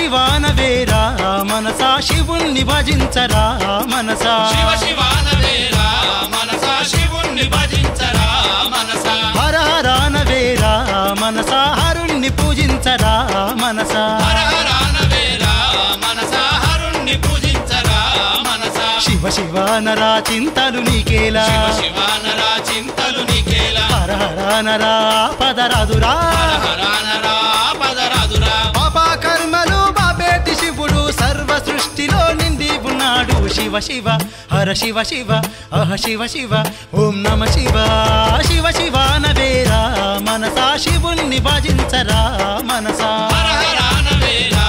శివానవేరా మనసా శివుణ్ణి భజించరా మనసా శివ శివానవేరా మనసా శివుణ్ణి భజించరా మనసా హర హరానవేరా మనసా హరుణ్ణి పూజించరా మనసా హర హరానవేరా మనసా హరుణ్ణి పూజించరా మనసా శివ శివానరా చింతలు నీకేలా శివ శివానరా చింతలు నీకేలా హర హరానరా పదరాదురా హర హరానరా పదరాదురా పాప కర్మలు బాపేటి శివుడు సర్వ సృష్టిలో నిండి ఉన్నాడు శివ శివ హర శివ శివ అహ శివ శివ ఓం నమ శివ శివ శివానవేరా మనసా శివుణ్ణి భజించరా మనసా హర హరానవేరా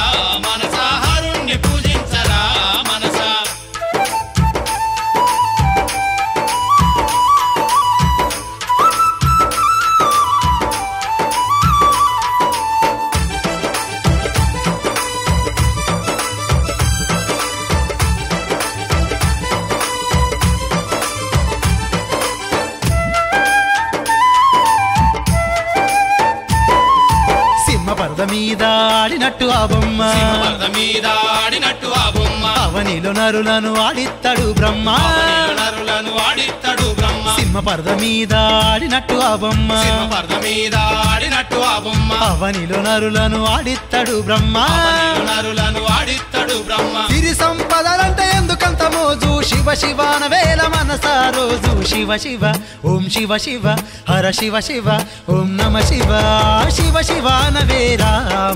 మనసా హరుణ్ణి పూజించరా మనసా పరద మీద ఆడినట్టు ఆ బొమ్మ పరద మీద ఆడినట్టు ఆ బొమ్మ అవనిలో నరులను ఆడిత్తడు బ్రహ్మ నరులను ఆడిత్తడు బ్రహ్మ సింహ పరద మీద ఆడినట్టు ఆ బొమ్మ పరద మీద ఆడినట్టు ఆ బొమ్మ అవనిలో నరులను ఆడిత్తడు బ్రహ్మ నరులను ఆడిత్తడు బ్రహ్మ సిరి సంపదలంటే ఎందుకంత మోజు శివ శివానవేల మనసా రోజు శివ శివ ఓం శివ శివ హర శివ శివ ఓం నమ శివ శివ శివానవేరా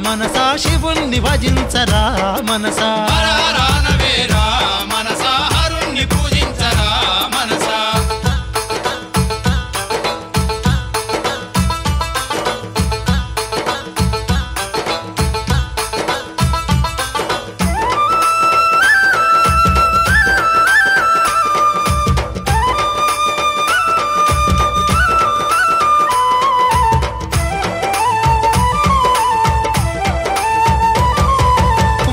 మనసా శివుణ్ణి భజించరా మనసా హర హరానవేరా మనసా హరుణ్ణి పూజించరా మనసా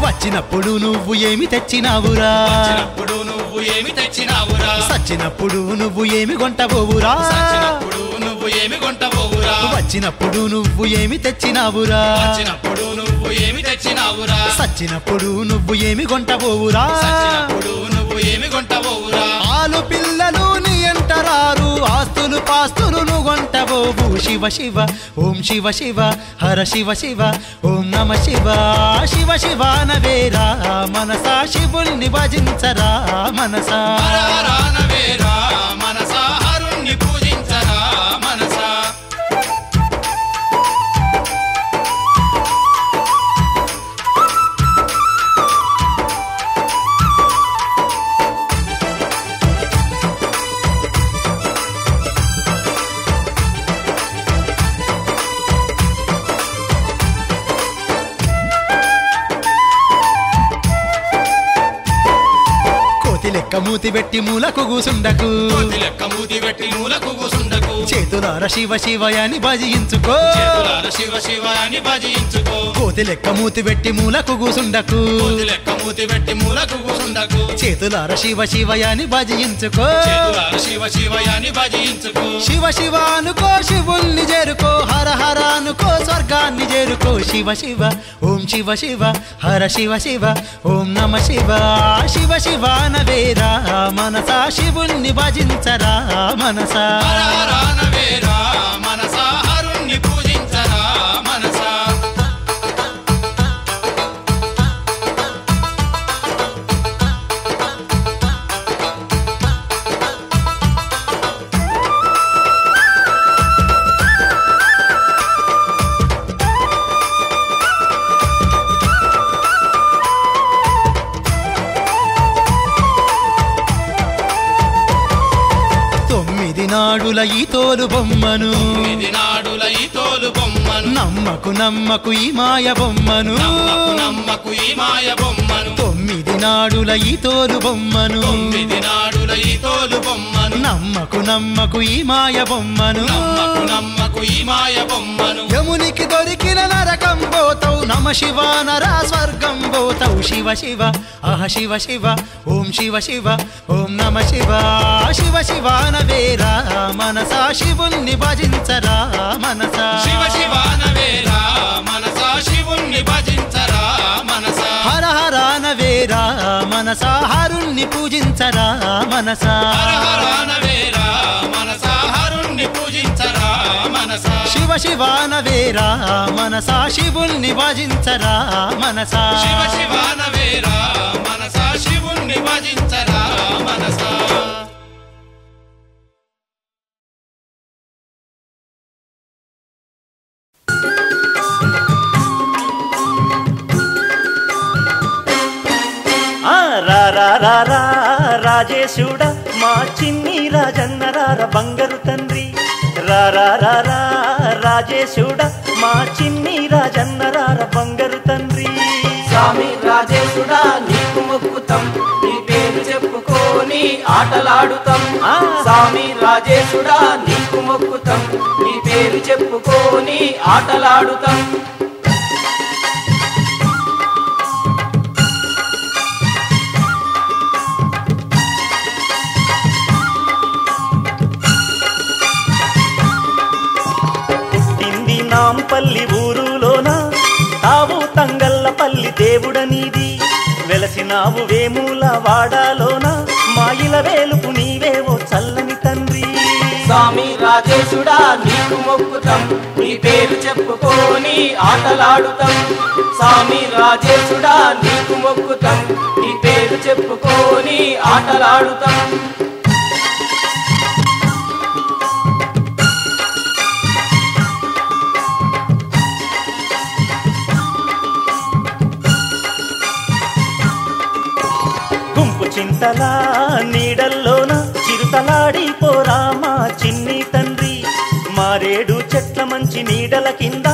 వచ్చినప్పుడు నువ్వు ఏమి తెచ్చినావురా వచ్చినప్పుడు నువ్వు ఏమి తెచ్చినావురా సచ్చినప్పుడు నువ్వు ఏమి కొంటబోవురా సచ్చినప్పుడు నువ్వు ఏమి కొంటబోవురా వచ్చినప్పుడు నువ్వు ఏమి తెచ్చినావురా వచ్చినప్పుడు నువ్వు ఏమి తెచ్చినావురా సచ్చినప్పుడు నువ్వు ఏమి కొంటబోవురా సచ్చినప్పుడు నువ్వు ఏమి కొంటబోవురా ఆలు పిల్లలు నీ ఎంటరారు ఆస్తులు పాస్తులు నువ్వు కొంటబోవు శివ శివ ఓం శివ శివ హర శివ శివ ఓం నమ శివ శివ శివానవేరా మనసా శివుణ్ణి భజించరా మనసా హర హరానవేరా మనసా హరుణ్ణి పూజించరా మనసా లెక్క మూతి పెట్టి మూలకు కూసుండకు కోతి లెక్క మూతి పెట్టి మూలకు కూసుండకు చేతులార శివ శివయాని భజించుకో చేతులార శివ శివ అని భజించుకో కోతి లెక్క మూతి పెట్టి మూలకు కూసుండకు కోతి లెక్క మూతి పెట్టి మూలకు కూసుండకు చేతులార శివ శివయాని భజించుకో చేతులార శివ శివ అని భజించుకో శివ శివ అనుకో శివుణ్ణి చేరుకో హర హర అనుకో స్వర్గాన్ని చేరుకో శివ శివ ఓం శివ శివ హర శివ శివ ఓం నమ శివ శివ శివానవేరా మనసా శివుణ్ణి భజించరా మనసా హర హరానవేరా మనసా హరుణ్ణి పూజించరా మనసా నాడుల ఈ తోలు బొమ్మను నాడుల ఈ తోలు బొమ్మను నమ్మకు నమ్మకు ఈ మాయ బొమ్మను నమ్మకు ఈ మాయ బొమ్మను 9 నాడుల ఈ తోలు బొమ్మను 9 నాడుల ఈ తోలు బొమ్మను నమ్మకు నమ్మకు ఈ మాయ బొమ్మను నమ్మకు ఈ మాయ బొమ్మను యమునికి దొరికిన నరకం పోతావు నమ శివానరా స్వర్గం పోతావు శివ శివ అహ శివ శివ ఓం శివ శివ ఓం నమ శివ శివ శివానవేరా మనసా శివుణ్ణి భజించరా మనసా శివ శివానవేరా మనసా శివుణ్ణి భజించరా మనసా మనసా హరుణ్ణి పూజించరా మనసా హర హర అనవేరా మనసా హరుణ్ణి పూజించరా మనసా శివ శివానవేరా మనసా శివుణ్ణి భజించరా మనసా శివ శివానవేరా మనసా శివుణ్ణి భజించరా మనసా రాజేశుడా మా చిన్ని రాజన్న రార బంగారు తండ్రి రాజేశుడా మా చిన్ని రాజన్న రార బంగారు తండ్రి స్వామి రాజేశుడా నీకు మొక్కుతాం నీ పేరు చెప్పుకొని ఆటలాడుతాం స్వామి రాజేశుడా నీకు మొక్కుతాం నీ పేరు చెప్పుకొని ఆటలాడుతాం పల్లి ఊరులోన తావు తంగల్లపల్లి దేవుడనీది వెలసినావు వేముల వాడాలోన మాయిల వేలుపు నీవేవో చల్లని తండ్రి స్వామి రాజేశుడా నీకు మొక్కుతాం నీ పేరు చెప్పుకొని ఆటలాడుతాం స్వామి రాజేశుడా నీకు మొక్కుతాం నీ పేరు చెప్పుకొని ఆటలాడుతాం చింతలా నీడల్లోన చిరుతలాడి పోరా మా చిన్ని తండ్రి మారేడు చెట్ల మంచి నీడల కింద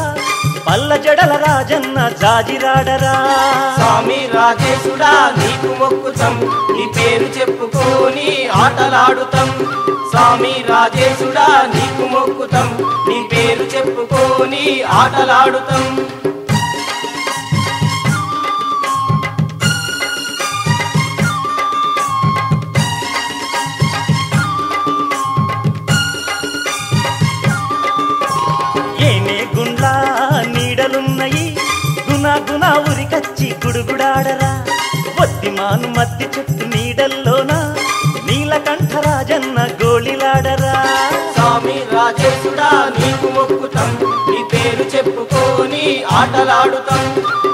పల్ల జడల రాజన్న జాజిరాడరా స్వామి రాజేశుడా నీకు మొక్కుతాం నీ పేరు చెప్పుకొని ఆటలాడుతాం స్వామి రాజేశుడా నీకు మొక్కుతాం నీ పేరు చెప్పుకొని ఆటలాడుతాం నీడలున్నాయి గునా ఉరికచ్చి గుడుగుడాడరా ఒత్తిమాను మద్ది చెట్టు నీడల్లోన నీలకంఠరాజన్న గోళిలాడరా స్వామి రాజేశుడా నీకు మొక్కుతాం నీ పేరు చెప్పుకొని ఆటలాడుతాం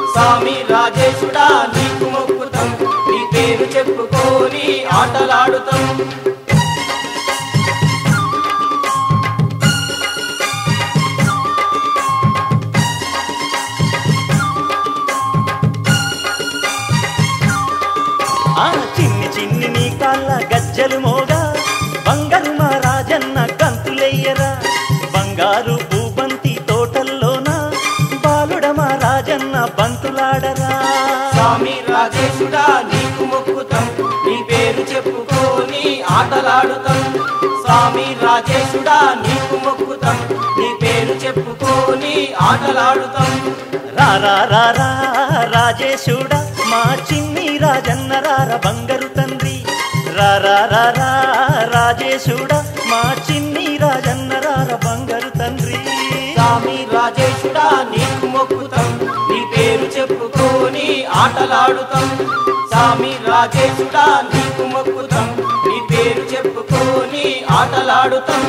స్వామి రాజేశుడా నీకు మొక్కుతాం నీ పేరు చెప్పుకొని ఆటలాడుతాం చిన్ని చిన్ని నీ కాళ్ళ గజ్జలు మోగా బంగారు మా రాజన్న గంతులెయ్యరా బంగారు పూబంతి తోటల్లోన బాలుడ మా రాజన్న బంతులాడరా స్వామి రాజేశుడా నీకు మొక్కుతాం నీ పేరు చెప్పుకొని ఆటలాడుతాం స్వామి రాజేశుడా నీకు మొక్కుతాం నీ పేరు చెప్పుకొని ఆటలాడుతాం రాజేశుడా మా చిన్ని రాజన్న రార బంగారు తండ్రి రాజేశుడా మా చిన్ని రాజన్న రార బంగారు తండ్రి స్వామి రాజేశుడా నీకు మొక్కుతాం నీ పేరు చెప్పుకొని ఆటలాడుతాం స్వామి రాజేశుడా నీకు మొక్కుతాం నీ పేరు చెప్పుకొని ఆటలాడుతాం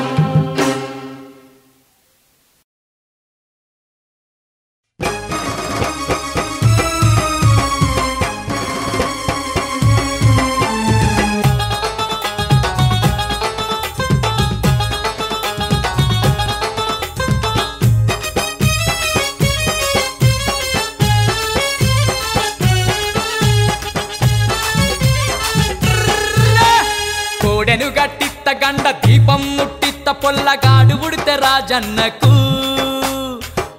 కోడెను గట్టిత్త గండ దీపం ముట్టిత్త పొల్లగాడు ఉడితే రాజన్నకు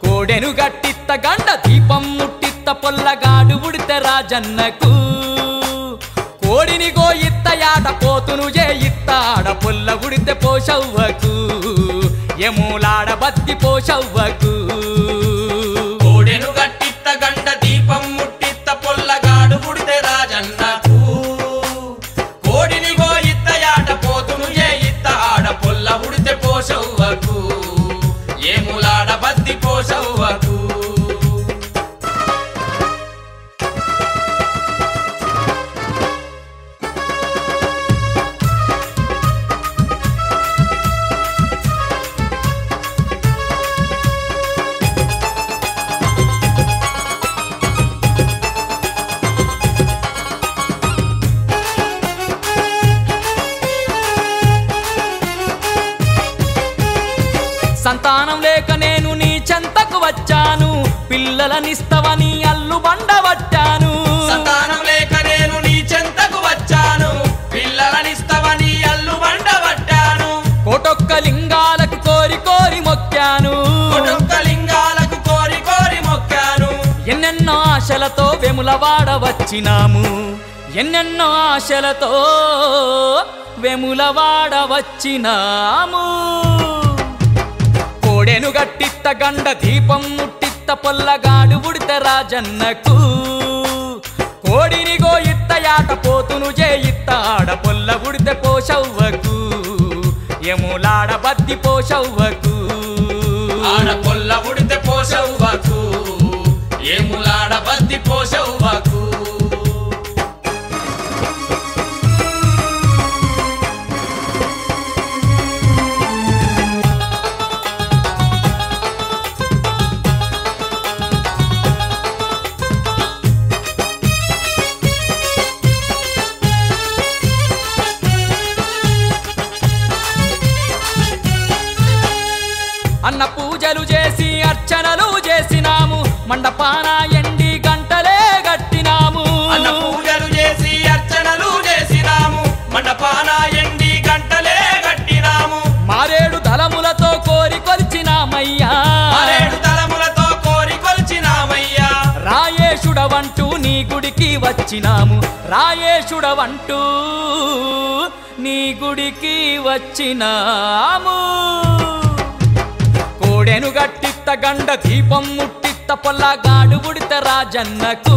కోడెను గట్టిత్త గండ దీపం ముట్టిత్త పొల్లగాడు ఉడితే రాజన్నకు కోడిని గోయిత్త యాడ పోతును ఏ ఇత్త ఆడ పొల్ల ఉడితే పోషవ్వకు ఎమూలాడ బత్తి పోషవ్వకు కోడెను గట్టిత్త గంట దీపం ముట్టిత్త పొల్లగాడు ఉడితే రాజన్నకు కోడిని గోయిత్త యాట పోతును ఏ ఇత్త ఆడ పొల్ల ఉడితే పోషవ్వకు ఏములాడ బద్ది పోషవ్వకు పిల్లలనిస్తవని అల్లు బండబట్టాను సంతానం లేక నేను నీ చెంతకు వచ్చాను పిల్లలనిస్తవని అల్లు బండబట్టాను కోటొక్క లింగాలకు కోరి కోరి మొక్కాను కొడుక్క లింగాలకు కోరి కోరి మొక్కాను ఎన్నెన్నో ఆశలతో వెములవాడ వచ్చినాము ఎన్నెన్నో ఆశలతో వెములవాడ వచ్చినాము కోడెను గట్టిత్త గండ దీపం ముట్టిత్త పొల్లగాడు ఉడిత రాజన్నకు కోడిని గోయిత్త యాట పోతును చేయిత్త ఆడ పొల్ల ఉడిత పోషవ్వకు ఎములాడ బద్ది పోషవ్వకు ఆడ పొల్ల ఉడితే పోషవ్వకు ఏములాడ బద్ది పోషవ్వకు అన్న పూజలు చేసి అర్చనలు చేసినాము మండపాన ఎండి గంటలే గట్టినాము అన్న పూజలు చేసి అర్చనలు చేసినాము మండపాన ఎండి గంటలే గట్టినాము మారేడు దళములతో కోరి కొలిచినామయ్యా మరేడు తలములతో కోరి కొలిచినామయ్యా రాయేశుడవంటూ నీ గుడికి వచ్చినాము రాయేశుడవంటూ నీ గుడికి వచ్చినాము కోడెను గట్టిత్త గండ దీపం ముట్టిత్త పొల్లగాడు ఉడిత రాజన్నకు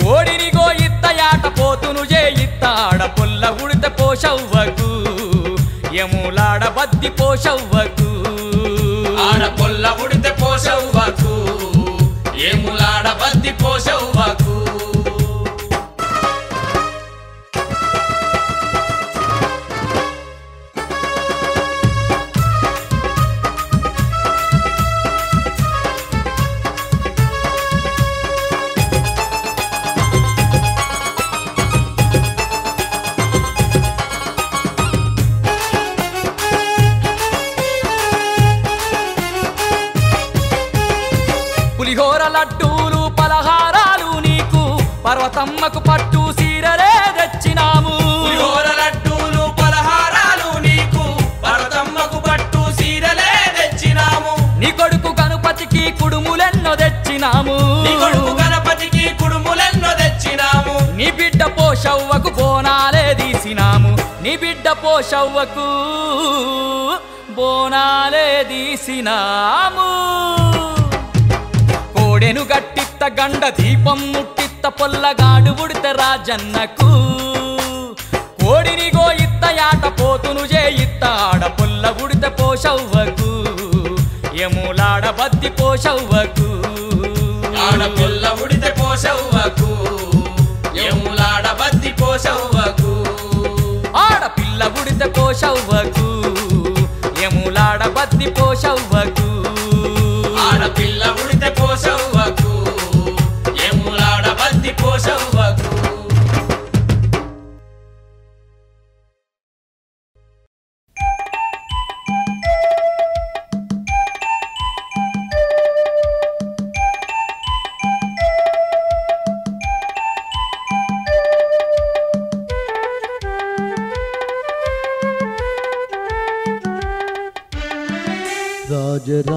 కోడిని గోయిత్త యాట పోతును చేయిత్త ఆడ పొల్ల ఉడిత పోషవ్వకు ఎములాడ బద్ది పోషవ్వకు ఆడ పొల్ల ఉడితే పోషవ్వకు ఏములాడ బద్ది పోషవ్వకు పులిహోర లడ్డూలు పలహారాలు నీకు పర్వతమ్మకు పట్టు సీరలే తెచ్చినాము పులిహోర లడ్డూలు పలహారాలు నీకు భరతమ్మకు పట్టు సీరలే తెచ్చినాము నీ కొడుకు గణపతికి కుడుములెన్నో తెచ్చినాము నీ కొడుకు గణపతికి కుడుములెన్నో తెచ్చినాము నీ బిడ్డ పోషవ్వకు బోనాలే తీసినాము నీ బిడ్డ పోషవ్వకు బోనాలే తీసినాము కోడెను గట్టిత్త గండ దీపం ముట్టిత్త పొల్లగాడు ఉడిత రాజన్నకు కోడిని గోయిత్త యాట పోతును చేయిత్త ఆడ పొల్ల ఉడిత పోషవ్వకు ఎములాడ బద్ది పోషవ్వకు ఆడ పొల్ల ఉడితే పోషవ్వకు ఏములాడ బద్ది పోషవ్వకు ఆడపిల్ల ఉడిత పోషవ్వకు ఎములాడ బద్ది పోషవ్వకు ఆడపిల్ల ఉడితే పోషవ్వకు ఏములాడ బద్ది పోషవ్వకు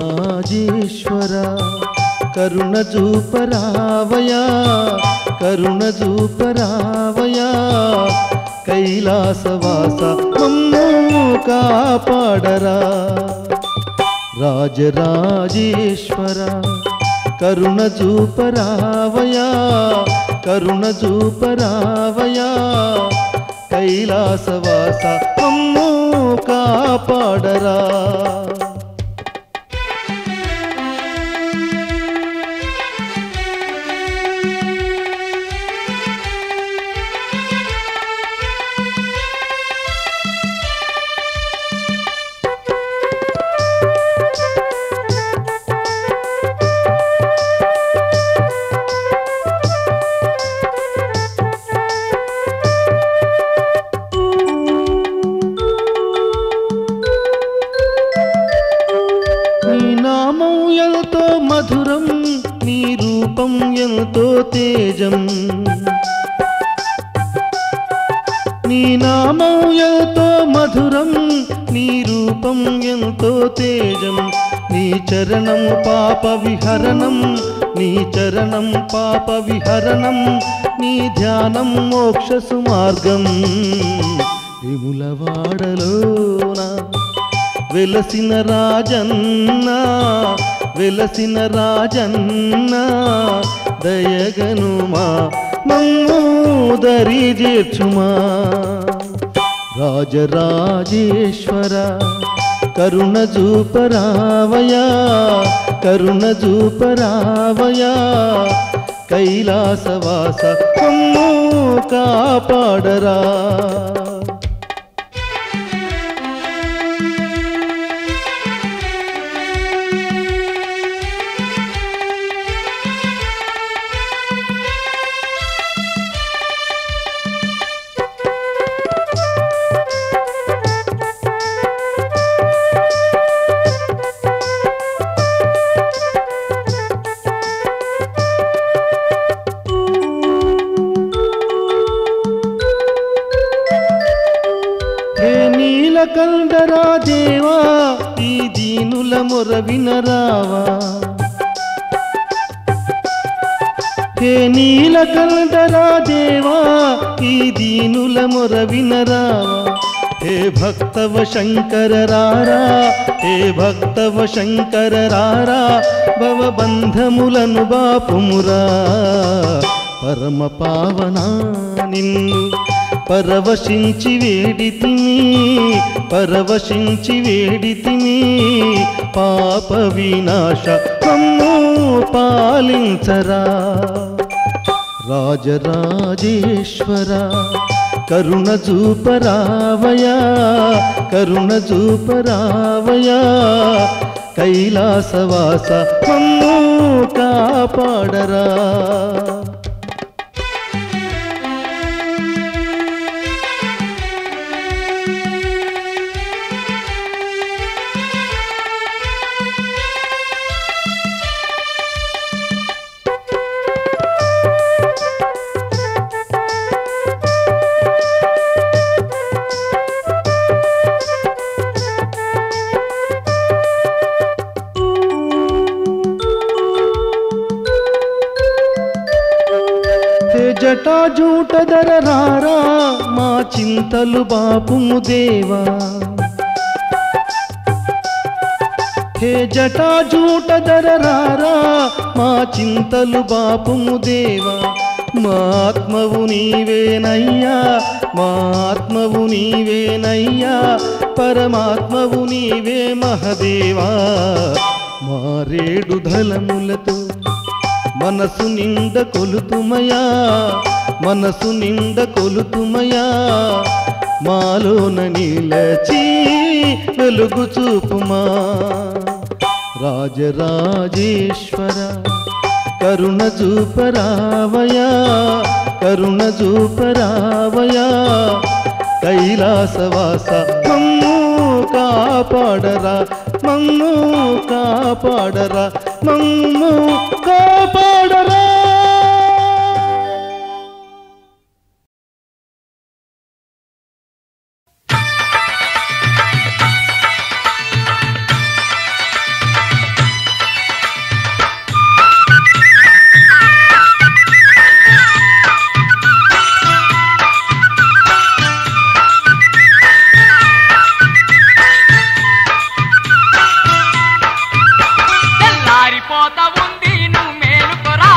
రాజరాజేశ్వర కరుణ చూపరావయా కరుణ చూపరావయా కైలాసవాస మమ్ము కాపాడరా రాజరాజేశ్వర కరుణ చూపరావయా కరుణ చూపరావయా కైలాసవాస మమ్ము కాపాడరా రూపం ఎంతో తేజం నీ నామం ఎంతో మధురం నీ రూపం ఎంతో తేజం నీ చరణం పాప విహరణం నీ చరణం పాప విహరణం నీ ధ్యానం మోక్ష సుమార్గం విములవాడలోన వెలసిన రాజన్న వెలసిన రాజన్న దయగనుమా మమ్ము దరి చేర్చుమా రాజరాజేశ్వర కరుణ చూపరావయా కరుణ చూపరావయా కైలాసవాస మమ్ము కాపాడరా కందరా దేవా ఈ దీనుల మొర వినరావా హే నీలకందరా దేవా ఈ దీనుల మొర వినరావా హే భక్తవ శంకర రారా హే భక్తవ శంకర రారా భవబంధములను బాపుమురా పరమ పావనా నిన్ను పరవశించి వేడితిని పరవశించి వేడితిని పాప వినాశ మమ్ము పాలించరా రాజరాజేశ్వర కరుణ చూపరావయా కరుణ చూపరావయా కైలాసవాస మమ్ము కాపాడరా జటా జూటదర రారా మా చింతలు బాపుము దేవా హే జటా జూటదర రారా మా చింతలు బాపుము దేవా మా ఆత్మవు నీవేనయ్యా మా ఆత్మవు నీవేనయ్యా పరమాత్మవు నీవే మహదేవా మారేడు ధలములతో మనసు నిండ కొలుతుమయా మనసు నిండ కొలుతుమయా మాలోన నిలచి వెలుగు చూపుమా రాజరాజేశ్వర కరుణ చూపరావయా కరుణ చూపరావయా కైలాసవాస మమ్ము కాపాడరా మమ్ము కాపాడరా మమ్ము కాపాడరా తెల్లారిపోతా ఉంది నువ్వు మేలుకొరా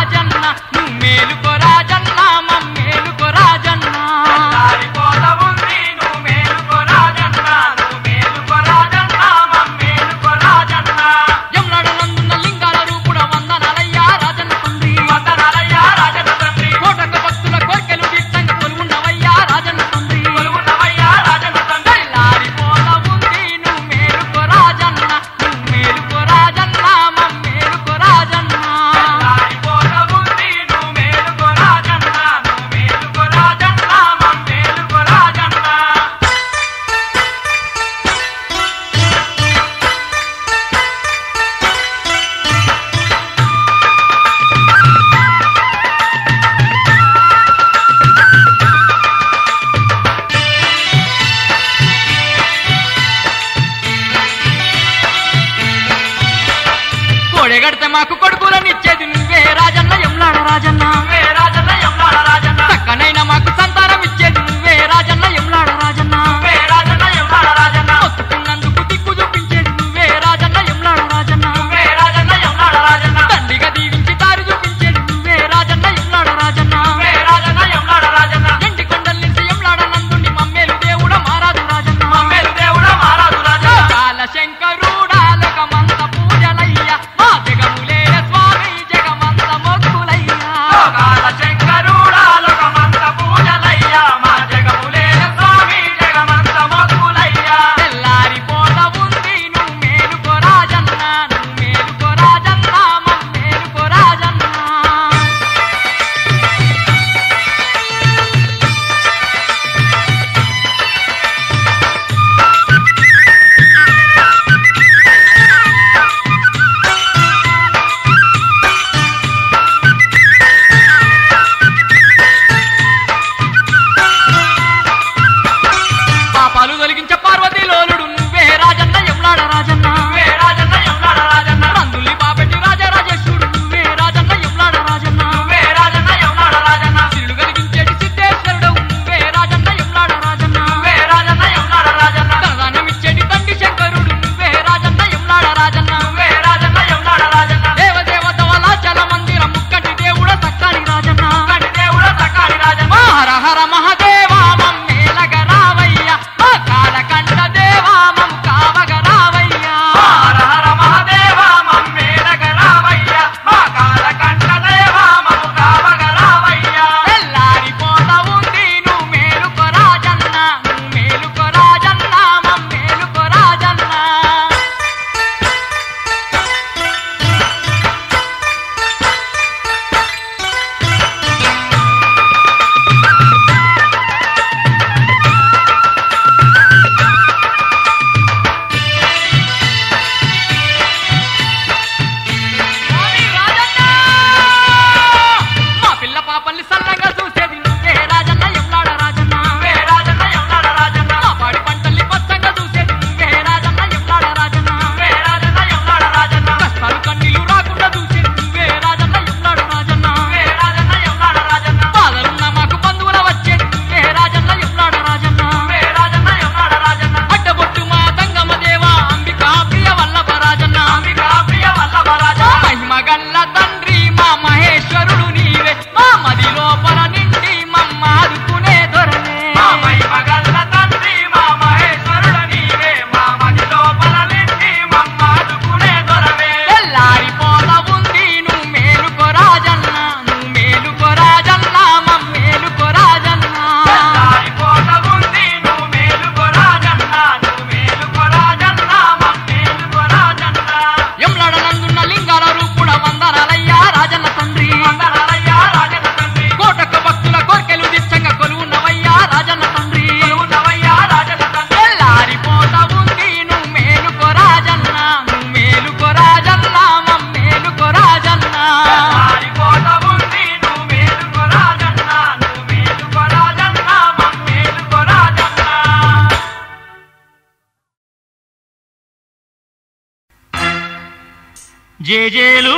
జేజేలు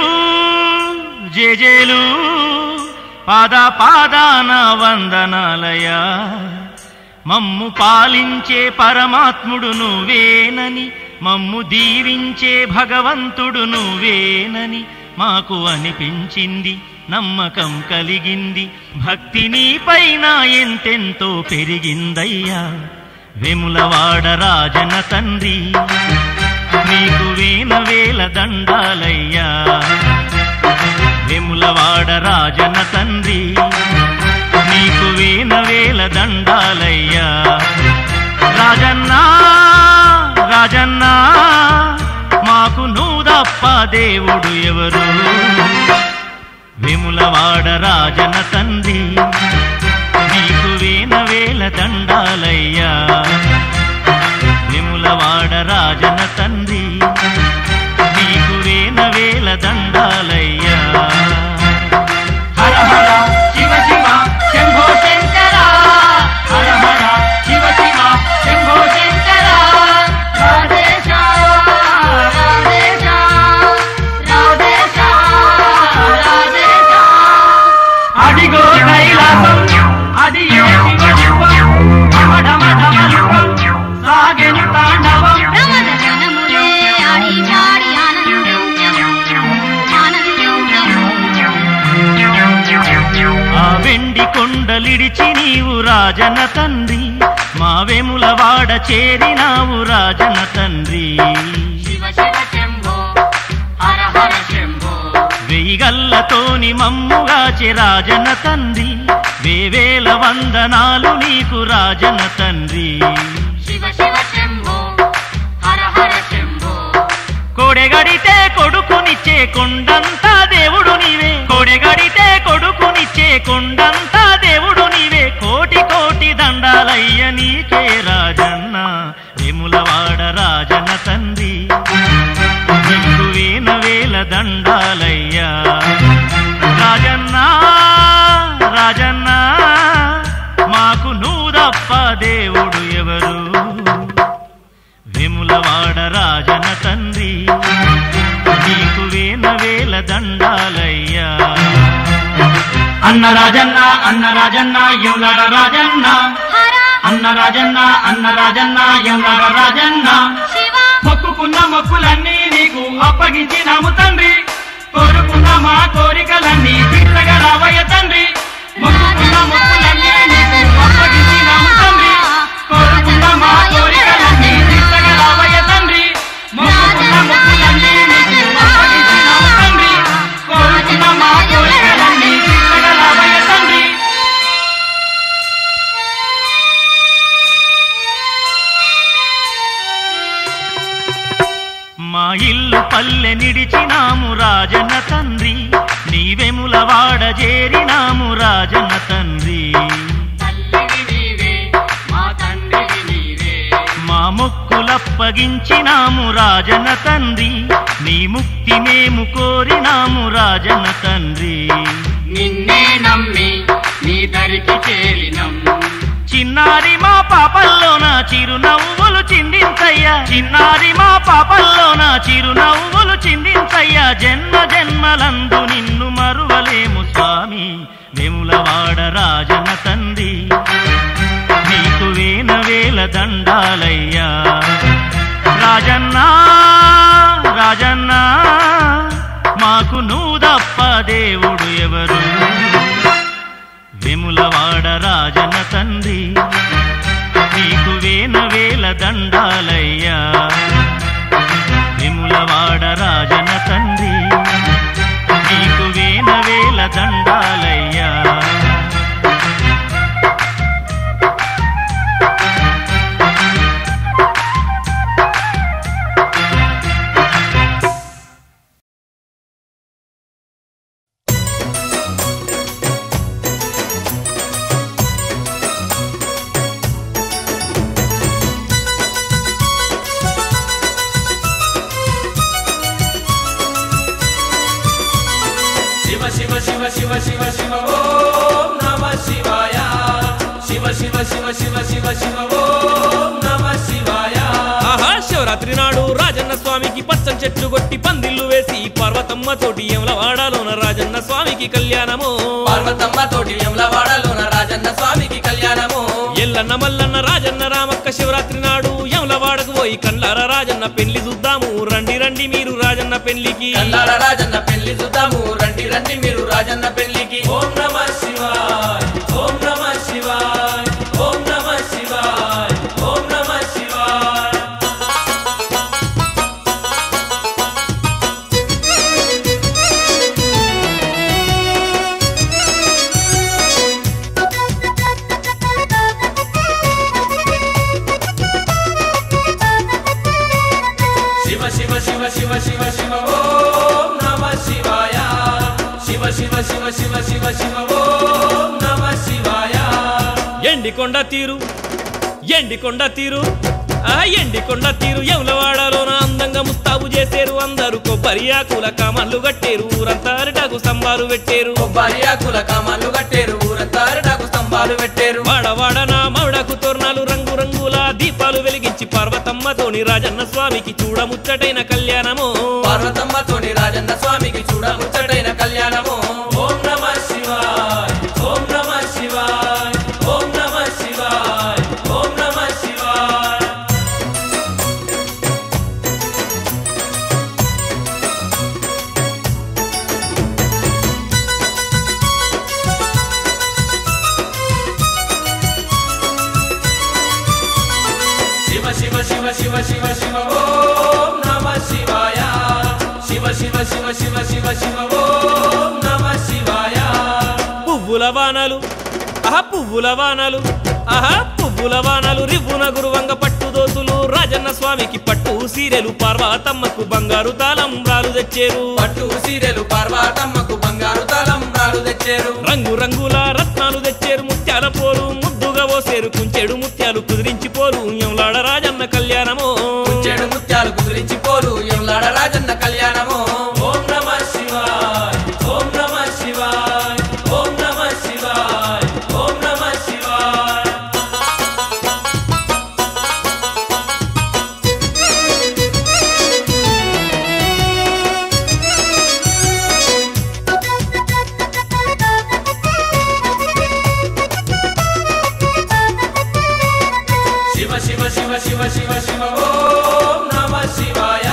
జేజేలు పాద పాదాన వందనాలయా మమ్ము పాలించే పరమాత్ముడు నువ్వేనని మమ్ము దీవించే భగవంతుడు నువ్వేనని మాకు అనిపించింది నమ్మకం కలిగింది భక్తి నీపైన ఎంతెంతో పెరిగిందయ్యా వెములవాడ రాజన తండ్రి నీకు వేల దండాలయ్యా వెములవాడ రాజన తండ్రి నీకు వేల దండాలయ్యా రాజన్నా రాజన్నా మాకు నువ్వు తప్ప దేవుడు ఎవరు వెములవాడ రాజన తండ్రి నీకు వేల దండాలయ్యా వెములవాడ రాజన తండ్రి నీకు వేల దండాలయ్యా హర హర శివ శివ శంభో శంకర హర హర శివ శివ శంభో శంకర రాధేశ రాధేశ రాధేశ రాధేశ అడిగో కైలాసం అది ఏ శివలింగం ఢమఢమఢమలింగం సాగెను తాండవం ఆ వెండి కొండలిడిచి నీవు రాజన తండ్రి మా వెములవాడ చేరినావు రాజన తండ్రి వెయ్యిగల్లతోని మమ్ముగాచె రాజన తండ్రి వేవేల వందనాలు నీకు రాజన తండ్రి కోడెగడితే కొడుకునిచ్చే కొండంతా దేవుడు నీవే కోడెగడితే కొడుకునిచ్చే కొండంతా దేవుడు నీవే కోటి కోటి దండాలయ్య నీకే రాజన్న వెములవాడ రాజన తండ్రి నీకు వేల దండాలయ్యా రాజన్నా రాజన్నా మాకు నువ్వు తప్ప దేవుడు ఎవరు వెములవాడ రాజన తండ్రి నీకు వేల దండాలయ్యా అన్న రాజన్న అన్న రాజన్న ఎవలాడ రాజన్న అన్న రాజన్న అన్న రాజన్న ఎవలాడ రాజన్న మొక్కుకున్న మొక్కులన్నీ నీకు అప్పగించినాము తండ్రి కోరుకున్న మా కోరికలన్నీ తీర్చగా రావయ్య తండ్రి మొక్కుకున్న మొక్కులన్నీ నీకు అప్పగించినాము తండ్రి కోరుకున్న మా కోరికలన్నీ తీర్చగా రావయ్య తండ్రి మొక్కుకున్న మొక్కులన్నీ నీకు అప్పగించినాము తండ్రి కోరుకున్న మా కోరికలన్నీ తీర్చగా రావయ్య తండ్రి మా ఇల్లు పల్లె నిడిచినాము రాజన తండ్రి నీ వెములవాడ చేరినాము రాజన తండ్రి మా మొక్కులప్పగించినాము రాజన తండ్రి నీ ముక్తి మేము కోరినాము రాజన తండ్రి నిన్నే నమ్మి నీ దరికి చేరినం చిన్నారి మా పాపల్లోన చిరునవ్వులు చిందించయ్యా చిన్నారి మా పాపల్లోన చిరునవ్వులు చిందించయ్యా జన్మ జన్మలందు నిన్ను మరువలేము స్వామి వెములవాడ రాజన తండ్రి నీకు వేల దండాలయ్యా రాజన్నా రాజన్నా మాకు నువ్వు తప్ప దేవుడు ఎవరు వెములవాడ రాజన తండ్రి నీకు వేల దండాలయ్యా వెములవాడ రాజన తండ్రి నీకు వేల దండాలయ్యా శివరాత్రి నాడు రాజన్న స్వామికి పచ్చని చెట్లు కొట్టి పందిళ్ళు వేసి పార్వతమ్మ తోటి యమలవాడలోన రాజన్న స్వామికి కళ్యాణము పార్వతమ్మ తోటి యమలవాడలోన రాజన్న స్వామికి కళ్యాణము ఎల్లన్న మల్లన్న రాజన్న రామక్క శివరాత్రి నాడు యమలవాడకు పోయి కళ్ళార రాజన్న పెళ్లి చూద్దాము రండి రండి మీరు రాజన్న పెళ్లికి కల్లార రాజన్న పెళ్లి చూద్దాము రండి రండి మీరు రాజన్న పెళ్లికి ఓం నమః శివాయ ఓం నమః శివాయ ఓం నమః శివాయ ఓం నమః శివాయ శివ శివ శివ శివ శివ శివ ఓం నమః శివాయ శివ శివ శివ శివ శివ శివ ఓం నమః శివాయ ఎండికొండ తీరు ఎండికొండ తీరు యమలవాడలోన అందంగా ముస్తాబు చేసేరు అందరూ కొబ్బరి ఆకుల కామన్లు కట్టేరు ఊరంతా అరిటాకు స్తంభాలు పెట్టేరు కొబ్బరి ఆకుల కామాలు కట్టేరు ఊరంతా అరిటాకు స్తంభాలు పెట్టేరు వాడవాడ నా మౌడకు తోరణాలు రంగు రంగుల దీపాలు వెలిగించి పార్వతమ్మతోని రాజన్న స్వామికి చూడముచ్చటైన కళ్యాణము పార్వతమ్మతోని రాజన్న స్వామికి చూడముచ్చటైన కళ్యాణము ఓం నమః శివాయ ఓం నమః శివాయ ఓం నమః శివాయ ఓం నమః శివాయ శివ శివ శివ శివ శివ శివ ఓం నమః శివాయ శివ శివ శివ శివ శివ శివ ఓం నమః శివాయ పువ్వుల వానలు పువ్వుల వానలు రివ్వున గురువంగ పట్టు దోతులు రాజన్న స్వామికి పట్టు సీరెలు పార్వతమ్మకు బంగారు తాళంబ్రాలు తెచ్చేరు పట్టు సీరెలు పార్వతమ్మకు బంగారు తాళంబ్రాలు తెచ్చారు రంగు రంగుల రత్నాలు తెచ్చేరు ముత్యాల పోరు ముద్దుగా పోసేరు కుంచెడు ముత్యాలు కుదిరించి పోరు యమలాడ రాజన్న కళ్యాణము చెడు ముత్యాలు కుదిరించి పోరు యమలాడ రాజన్న కళ్యాణము ఓం నమః శివాయ ఓం నమః శివాయ ఓం నమః శివాయ ఓం నమః శివాయ శివ శివ శివ శివ శివ శివ ఓం నమః శివాయ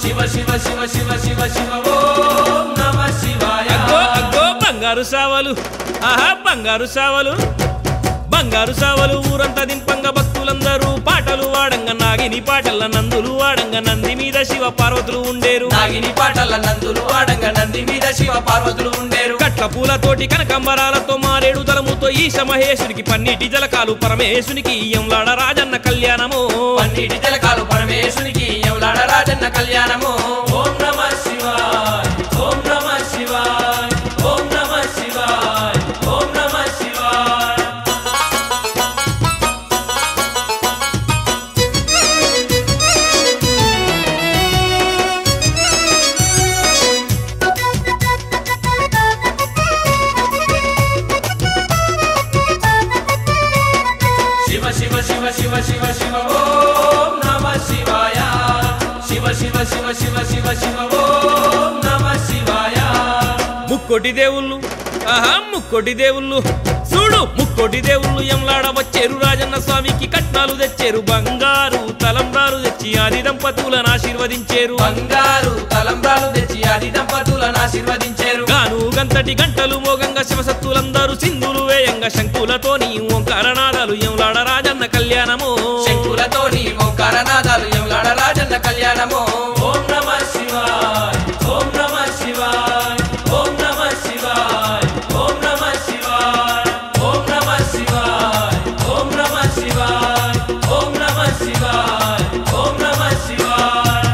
శివ శివ శివ శివ శివ శివ ఓం నమః శివాయ అగ్గో బంగారు సావలు ఊరంతా దింపంగా భక్తులందరూ పాటలు వాడంగా నాగిని పాటల నందులు వాడంగా నంది మీద శివ పార్వతులు ఉండేరు నాగిని పాటల నందులు వాడంగా నంది మీద శివ పార్వతులు ఉండేరు కట్ల పూలతోటి కనకంబరాలతో మారేడు దళముతో ఈశ మహేశునికి పన్నీటి జలకాలు పరమేశునికి యమలాడ రాజన్న కళ్యాణము పన్నీటి జలకాలు పరమేశునికి యమలాడ రాజన్న కళ్యాణము ఓం నమః శివాయ ఓం నమః శివాయ ఓం నమః శివాయ ఓం నమః శివాయ శివ శివ శివ శివ శివ శివ ఓం నమః శివాయ శివ శివ శివ శివ శివ శివ ఓం నమః శివాయ ముక్కోటి దేవుళ్ళు చూడు ముక్కోటి దేవుళ్ళు యమలాడ వచ్చేరు రాజన్న స్వామికి కట్నాలు తెచ్చేరు బంగారు తలంబ్రాలు తెచ్చి ఆది దంపతులను ఆశీర్వదించేరు బంగారు తలంబ్రాలు తెచ్చి ఆది దంపతులను ఆశీర్వదించారు గాను గంతటి గంటలు మోగంగా శివసత్తులందరూ సింధులు వేయంగా శంకులతోని ఓంకారనాదాలు యమలాడ రాజన్న కళ్యాణము శంకులతోని ఓంకారనాదాలు యమలాడ రాజన్న కళ్యాణము ఓం నమః శివాయ ఓం నమః శివాయ ఓం నమః శివాయ ఓం నమః శివాయ ఓం నమః శివాయ ఓం నమః శివాయ ఓం నమః శివాయ ఓం నమః శివాయ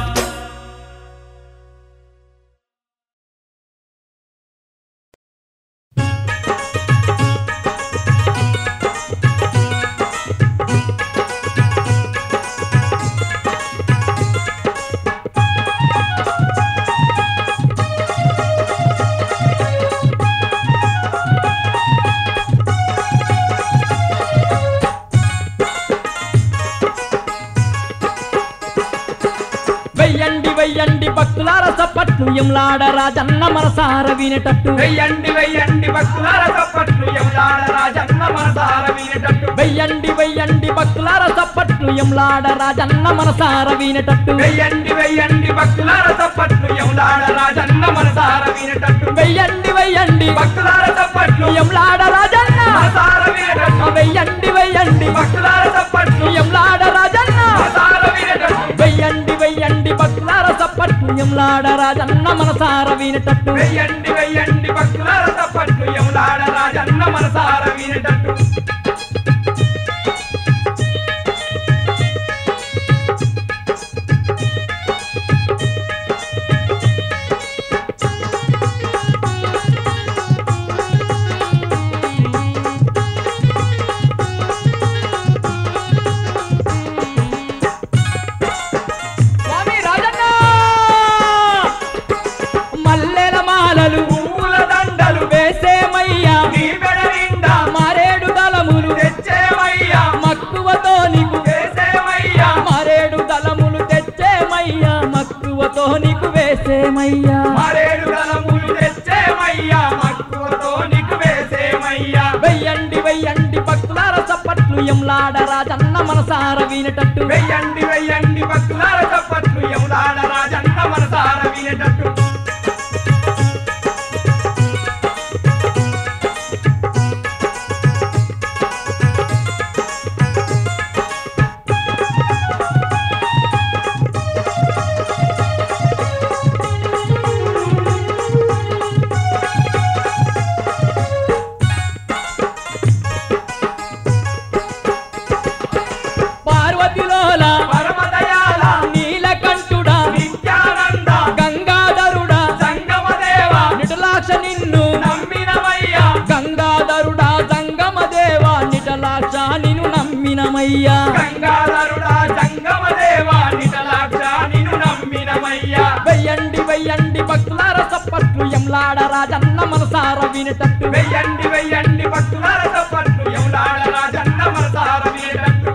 ఎంలాడ రాజన్న మనసార వినేటట్టు వెయ్యండి వెయ్యండి భక్తులార చప్పట్లు ఎంలాడ రాజన్న మనసార వినేటట్టు వెయ్యండి వెయ్యండి భక్తులార చప్పట్లు ఎంలాడ రాజన్న మనసార వినేటట్టు వెయ్యండి వెయ్యండి భక్తులార చప్పట్లు ఎంలాడ రాజన్న మనసార వినేటట్టు వెయ్యండి వెయ్యండి భక్తులార చప్పట్లు ఎంలాడ రాజన్న మనసార వినేటట్టు వెయ్యండి వెయ్యండి భక్తులార చప్పట్లు ఎంలాడ రాజన్న మనసార వినేటట్టు వెయ్యండి వెయ్యండి భక్తులార చప్పట్లు ఎంలాడ రాజన్న మనసార వినేటట్టు వెయ్యండి వెయ్యండి భక్తులార చప్పట్లు ఎంలాడ రాజన్న మనసార వినేటట్టు స్వామి రాజన్న మల్లెల మాలలు పువ్వుల దండలు వేసేమయ్యా నీ మెడ నిండా మారేడు దళములు తెచ్చేమయ్యా మక్కువతో నీకు వేసేమయ్యా మారేడు దళములు తెచ్చేమయ్యా మక్కువతో నీకు వేసేమయ్యా మరేడు దళములు తెచ్చేమయ్యా మక్కువతో నీకు వేసేమయ్యా వెయ్యండి వెయ్యండి భక్తులార చప్పట్లు ఎంలాడ రాజన్న మనసార వినేటట్టు వెయ్యండి వెయ్యండి భక్తులార చప్పట్లు ఎంలాడ రాజన్న మనసార వినేటట్టు పార్వతిలోల పరమదయాల నీలకంఠుడా నిత్యానంద గంగాధరుడా సంగమదేవ నిటలాక్ష నిన్ను నమ్మినమయ్యా గంగాధరుడా సంగమదేవా నిటలాక్ష నిన్ను నమ్మినమయ్యా గంగాధరుడా సంగమదేవ నిటలాక్ష నిన్ను నమ్మినమయ్యా వెయ్యండి వెయ్యండి భక్తులార చప్పట్లు ఎంలాడ రాజన్న మనసార వినేటట్టు వెయ్యండి వెయ్యండి భక్తులార చప్పట్లు ఎంలాడ రాజన్న మనసార వినేటట్టు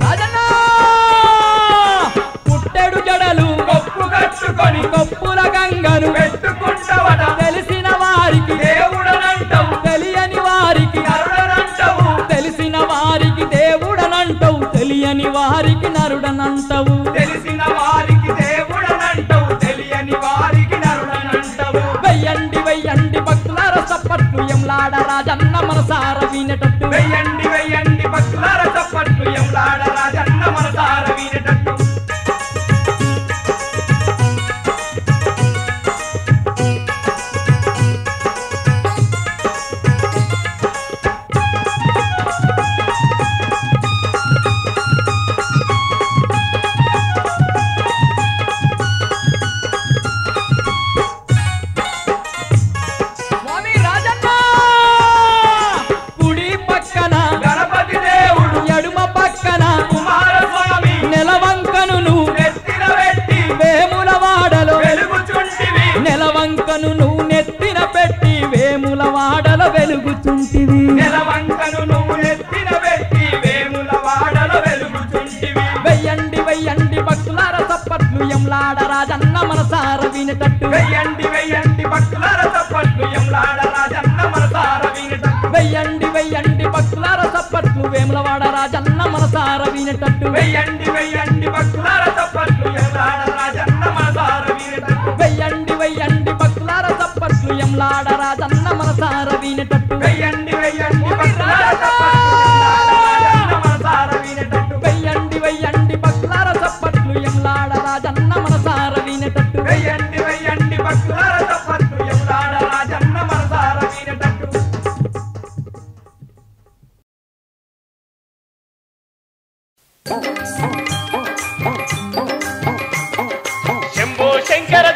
రాజన్న పుట్టెడు జడలు కొప్పు కట్టుకొని కప్పుల గంగను పెట్టుకుంటవట తెలిసిన వారికి దేవుడనంటావు తెలియని వారికి నరుడనంటావు తెలిసిన వారికి దేవుడనంటవు తెలియని వారికి నరుడనంటవు తెలిసిన వారికి దేవుడనంటావు తెలియని వారికి నరుడనంటావు వెయ్యండి వెయ్యండి భక్తులార చప్పట్లు ఎంలాడ రాజన్న మనసార వినేటట్టు వెయ్యండి వెయ్యండి భక్తులార చప్పట్లు ఎంలాడ రాజన్న మనసార వినేటట్టు స్వామి రాజన్న కుడి పక్కన గణపతి దేవుడు ఎడుమ పక్కన కుమారస్వామి నెలవంకను నువ్వు నెత్తిన పెట్టి వేముల వాడలో వెలుగుచుంటివి నెలవంకను నువ్వు నెత్తిన పెట్టి వేముల వాడలో వెలుగుచుంటివి నెలవంకను నువ్వు నెత్తిన పెట్టి వేముల వాడలో వెలుగుచుంటివి వెయ్యండి వెయ్యండి భక్తులార చప్పట్లు ఎంలాడ రాజన్న మనసార వినేటట్టు వెయ్యండి వెయ్యండి భక్తులార చప్పట్లు ఎంలాడ రాజన్న మనసార వినేటట్టు వెయ్యండి వెయ్యండి భక్తులార చప్పట్లు వేములవాడ రాజన్న మనసార వినేటట్టు వెయ్యండి వెయ్యండి భక్తులార చప్పట్లు ఎంలాడ రాజన్న మనసార వినేటట్టు వెయ్యండి వెయ్యండి భక్తులార చప్పట్లు ఎంలాడ రాజన్న మనసార వినేటట్టు వెయ్యండి వెయ్యండి భక్తులార చప్పట్లు ఎంలాడ రాజన్న మనసార వినేటట్టు వెయ్యండి వెయ్యండి భక్తులార చప్పట్లు ఎంలాడ రాజన్న మనసార వినేటట్టు వెయ్యండి వెయ్యండి భక్తులార చప్పట్లు ఎంలాడ రాజన్న మనసార వినేటట్టు శంభో శంకర